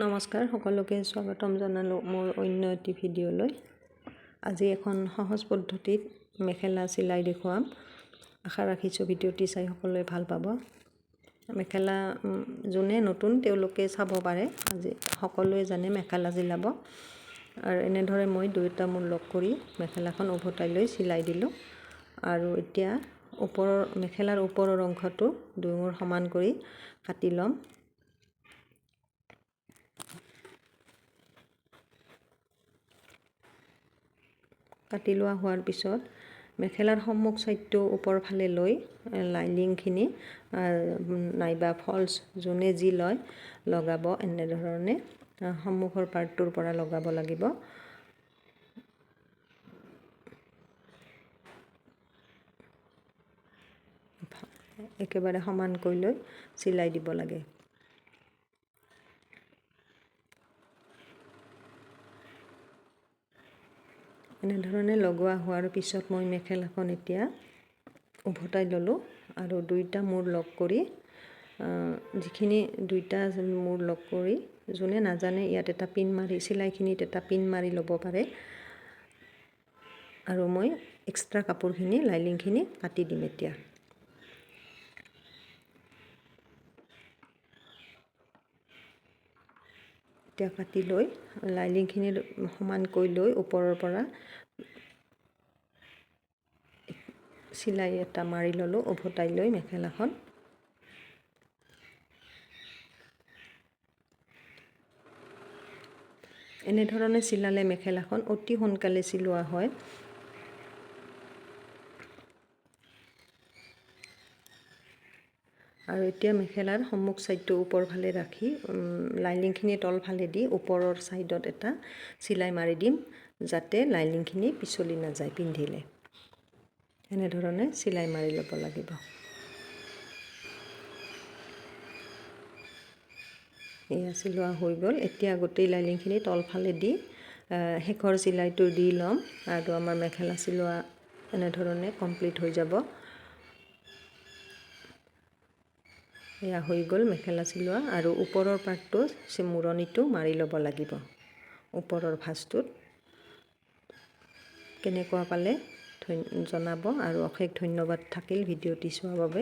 নমস্কাৰ, সকলোকে স্বাগতম জনালোঁ মোৰ অন্য এটি ভিডিঅ'লৈ। আজি এখন সহজ পদ্ধতিত মেখেলা চিলাই দেখুৱাম। আশা ৰাখিছোঁ ভিডিঅ'টি চাই সকলোৱে ভাল পাব। মেখেলা যোনে নতুন তেওঁলোকে চাব পাৰে। আজি সকলোৱে জানে মেখেলা চিলাব। আৰু এনেদৰে মই দুয়োটা মূৰ লগ কৰি মেখেলাখন উভতাই লৈ চিলাই দিলোঁ। আৰু এতিয়া মেখেলাৰ ওপৰৰ অংশটো দুই মূৰ সমান কৰি কাটি ল'ম। কাটি লোৱা হোৱাৰ পিছত মেখেলাৰ সন্মুখ ছাইডটো ওপৰ ফালে লৈ লাইনিংখিনি নাইবা ফলছ যোনে যি লয় লগাব। এনেধৰণে সন্মুখৰ পাৰ্টটোৰ পৰা লগাব লাগিব। একেবাৰে সমানকৈ লৈ চিলাই দিব লাগে। এনেধৰণে লগোৱা হোৱাৰ পিছত মই মেখেলাখন এতিয়া উভতাই ল'লোঁ আৰু দুইটা মূৰ লগ কৰি যিখিনি দুইটা মূৰ লগ কৰি যোনে নাজানে ইয়াত এটা পিন মাৰি চিলাইখিনিত এটা পিন মাৰি ল'ব পাৰে। আৰু মই এক্সট্ৰা কাপোৰখিনি লাইনিংখিনি কাটি দিম এতিয়া। কাটি লৈ লাইনিংখিনি সমানকৈ লৈ ওপৰৰ পৰা চিলাই এটা মাৰি ল'লোঁ উভতাই লৈ মেখেলাখন। এনেধৰণে চিলালে মেখেলাখন অতি সোনকালে চিলোৱা হয়। আৰু এতিয়া মেখেলাৰ সন্মুখ ছাইডটো ওপৰ ফালে ৰাখি লাইনিংখিনি তল ফালে দি ওপৰৰ ছাইডত এটা চিলাই মাৰি দিম, যাতে লাইনিংখিনি পিছলি নাযায় পিন্ধিলে। এনেধৰণে চিলাই মাৰি ল'ব লাগিব। এয়া চিলোৱা হৈ গ'ল। এতিয়া গোটেই লাইনিংখিনি তল ফালে দি শেষৰ চিলাইটো দি ল'ম আৰু আমাৰ মেখেলা চিলোৱা এনেধৰণে কমপ্লিট হৈ যাব। এয়া হৈ গ'ল মেখেলা চিলোৱা। আৰু ওপৰৰ পাৰ্টটো মূৰণিটো মাৰি ল'ব লাগিব। ওপৰৰ ভাঁজটোত কেনেকুৱা পালে জনাব আৰু অশেষ ধন্যবাদ থাকিল ভিডিঅ'টি চোৱাৰ বাবে।